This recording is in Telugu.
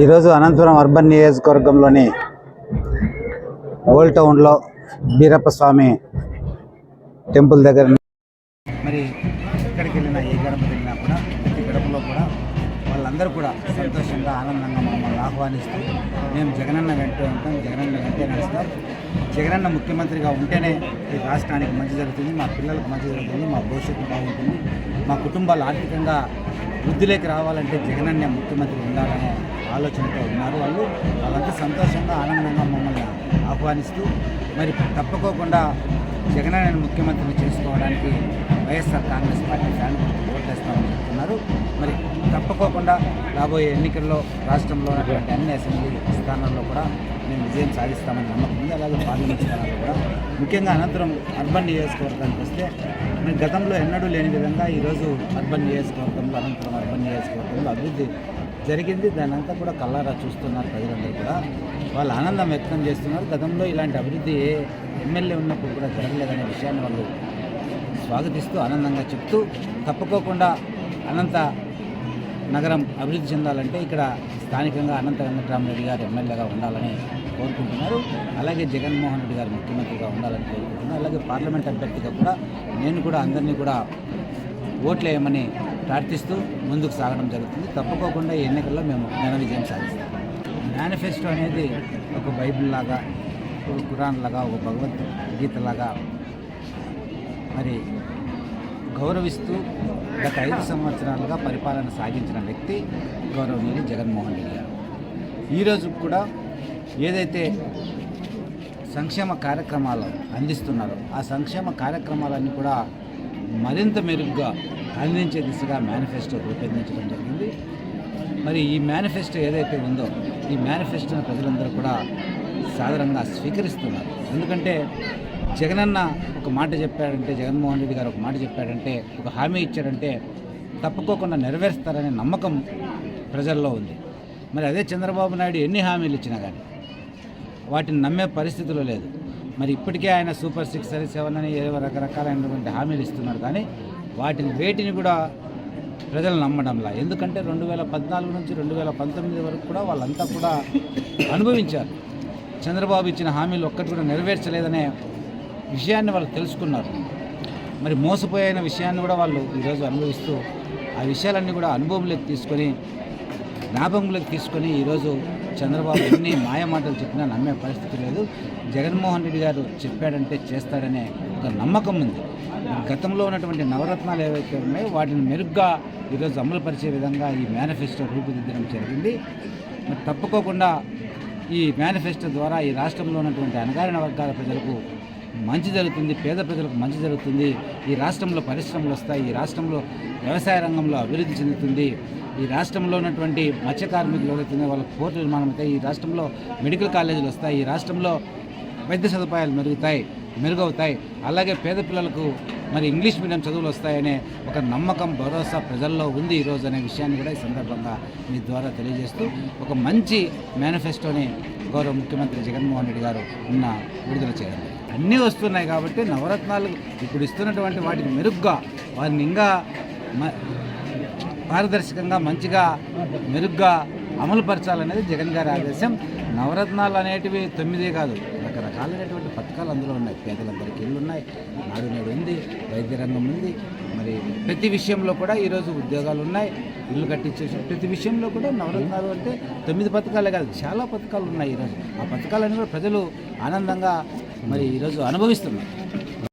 ఈరోజు అనంతపురం అర్బన్ నియోజకవర్గంలోని ఓల్డ్ టౌన్లో బీరప్ప స్వామి టెంపుల్ దగ్గర మరి ఎక్కడికి వెళ్ళినా ఏ గడప వెళ్ళినా కూడా ప్రతి గడపలో కూడా వాళ్ళందరూ కూడా సంతోషంగా ఆనందంగా మమ్మల్ని ఆహ్వానిస్తూ మేము జగనన్న వెంట ఉంటాం, జగనన్న వెంటే నడుస్తాం, జగనన్న ముఖ్యమంత్రిగా ఉంటేనే ఈ రాష్ట్రానికి మంచి జరుగుతుంది, మా పిల్లలకు మంచి జరుగుతుంది, మా భవిష్యత్తు బాగుంటుంది, మా కుటుంబాలు ఆర్థికంగా వృద్ధిలోకి రావాలంటే జగనన్న ముఖ్యమంత్రి ఉండాలనే ఆలోచనతో ఉన్నారు. వాళ్ళంతా సంతోషంగా ఆనందంగా మమ్మల్ని ఆహ్వానిస్తూ మరి తప్పుకోకుండా జగనన్న ముఖ్యమంత్రిని చేసుకోవడానికి వైఎస్ఆర్ కాంగ్రెస్ పార్టీ ఫ్యాన్ ఓటేస్తామని చెప్తున్నారు. మరి తప్పుకోకుండా రాబోయే ఎన్నికల్లో రాష్ట్రంలో ఉన్నటువంటి అన్ని అసెంబ్లీ స్థానాల్లో కూడా మేము విజయం సాధిస్తామని నమ్మకం ఉంది. అలాగే పార్లమెంట్ స్థానాల్లో కూడా ముఖ్యంగా అనంతరం అర్బన్ నియోజకవర్గానికి వస్తే మరి గతంలో ఎన్నడూ లేని విధంగా ఈరోజు అర్బన్ నియోజకవర్గంలో అనంతరం అర్బన్ నియోజకవర్గంలో అభివృద్ధి జరిగింది. దాని అంతా కూడా కళ్ళారా చూస్తున్నారు ప్రజలందరూ కూడా, వాళ్ళు ఆనందం వ్యక్తం చేస్తున్నారు. గతంలో ఇలాంటి అభివృద్ధి ఏ ఎమ్మెల్యే ఉన్నప్పుడు కూడా జరగలేదనే విషయాన్ని వాళ్ళు స్వాగతిస్తూ ఆనందంగా చెప్తూ తప్పుకోకుండా అనంత నగరం అభివృద్ధి చెందాలంటే ఇక్కడ స్థానికంగా అనంత వెంకటరామరెడ్డి గారు ఎమ్మెల్యేగా ఉండాలని కోరుకుంటున్నారు. అలాగే జగన్మోహన్ రెడ్డి గారు ముఖ్యమంత్రిగా ఉండాలని కోరుకుంటున్నారు. అలాగే పార్లమెంట్ అభ్యర్థిగా కూడా నేను కూడా అందరినీ కూడా ఓట్లు వేయమని ప్రార్థిస్తూ ముందుకు సాగడం జరుగుతుంది. తప్పుకోకుండా ఈ ఎన్నికల్లో మేము ఘన విజయం సాధిస్తాం. మేనిఫెస్టో అనేది ఒక బైబిల్ లాగా, ఒక ఖురాన్ లాగా, ఒక భగవద్గీతలాగా మరి గౌరవిస్తూ గత 5 సంవత్సరాలుగా పరిపాలన సాగించిన వ్యక్తి గౌరవనీయులు జగన్మోహన్ రెడ్డి గారు. ఈరోజు కూడా ఏదైతే సంక్షేమ కార్యక్రమాలు అందిస్తున్నారు. ఆ సంక్షేమ కార్యక్రమాలన్నీ కూడా మరింత మెరుగ్గా అందించే దిశగా మేనిఫెస్టో రూపొందించడం జరిగింది. మరి ఈ మేనిఫెస్టో ఏదైతే ఉందో ఈ మేనిఫెస్టోని ప్రజలందరూ కూడా సాధారణంగా స్వీకరిస్తున్నారు. ఎందుకంటే జగనన్న ఒక మాట చెప్పాడంటే, జగన్మోహన్ రెడ్డి గారు ఒక మాట చెప్పాడంటే, ఒక హామీ ఇచ్చాడంటే తప్పుకోకుండా నెరవేరుస్తారనే నమ్మకం ప్రజల్లో ఉంది. మరి అదే చంద్రబాబు నాయుడు ఎన్ని హామీలు ఇచ్చినా కానీ వాటిని నమ్మే పరిస్థితిలో లేదు. మరి ఇప్పటికే ఆయన సూపర్ 6 అని 7 అని ఏవో రకరకాలైనటువంటి హామీలు ఇస్తున్నారు, కానీ వేటిని కూడా ప్రజలు నమ్మడంలా. ఎందుకంటే 2014 నుంచి 2019 వరకు కూడా వాళ్ళంతా కూడా అనుభవించారు. చంద్రబాబు ఇచ్చిన హామీలు ఒక్కటి కూడా నెరవేర్చలేదనే విషయాన్ని వాళ్ళు తెలుసుకున్నారు. మరి మోసపోయిన విషయాన్ని కూడా వాళ్ళు ఈరోజు అనుభవిస్తూ ఆ విషయాలన్నీ కూడా అనుభవంలోకి తీసుకొని, జ్ఞాపకంలోకి తీసుకొని ఈరోజు చంద్రబాబు ఎన్ని మాయమాటలు చెప్పినా నమ్మే పరిస్థితి లేదు. జగన్మోహన్ రెడ్డి గారు చెప్పాడంటే చేస్తాడనే ఒక నమ్మకం ఉంది. గతంలో ఉన్నటువంటి నవరత్నాలు ఏవైతే ఉన్నాయో వాటిని మెరుగ్గా ఈరోజు అమలుపరిచే విధంగా ఈ మేనిఫెస్టో రూపుదిద్దడం జరిగింది. మరి తప్పుకోకుండా ఈ మేనిఫెస్టో ద్వారా ఈ రాష్ట్రంలో ఉన్నటువంటి అణగారిన వర్గాల ప్రజలకు మంచి జరుగుతుంది, పేద ప్రజలకు మంచి జరుగుతుంది. ఈ రాష్ట్రంలో పరిశ్రమలు వస్తాయి, ఈ రాష్ట్రంలో వ్యవసాయ రంగంలో అభివృద్ధి చెందుతుంది, ఈ రాష్ట్రంలో ఉన్నటువంటి మత్స్య కార్మికులు ఎవరైతే వాళ్ళకి పోర్టు నిర్మాణం అవుతాయి, ఈ రాష్ట్రంలో మెడికల్ కాలేజీలు వస్తాయి, ఈ రాష్ట్రంలో వైద్య సదుపాయాలు మెరుగవుతాయి, అలాగే పేద పిల్లలకు మరి ఇంగ్లీష్ మీడియం చదువులు వస్తాయనే ఒక నమ్మకం, భరోసా ప్రజల్లో ఉంది ఈరోజు అనే విషయాన్ని కూడా ఈ సందర్భంగా మీ ద్వారా తెలియజేస్తూ ఒక మంచి మేనిఫెస్టోని గౌరవ ముఖ్యమంత్రి జగన్మోహన్ రెడ్డి గారు విడుదల చేయడం. అన్నీ వస్తున్నాయి కాబట్టి నవరత్నాలు ఇప్పుడు ఇస్తున్నటువంటి వాటిని మెరుగ్గా వారిని ఇంకా పారదర్శకంగా మంచిగా మెరుగ్గా అమలుపరచాలనేది జగన్ గారి ఆదేశం. నవరత్నాలు అనేటివి 9 కాదు, రకరకాలైనటువంటి పథకాలు అందులో ఉన్నాయి. పేదలందరికీ ఇళ్ళు ఉన్నాయి, నాడు నేడు ఉంది, వైద్య రంగం ఉంది. మరి ప్రతి విషయంలో కూడా ఈరోజు ఉద్యోగాలు ఉన్నాయి, ఇల్లు కట్టించేసి ప్రతి విషయంలో కూడా నవరత్నాలు అంటే 9 పథకాలే కాదు, చాలా పథకాలు ఉన్నాయి ఈరోజు. ఆ పథకాలన్నీ కూడా ప్రజలు ఆనందంగా మరి ఈరోజు అనుభవిస్తున్నారు.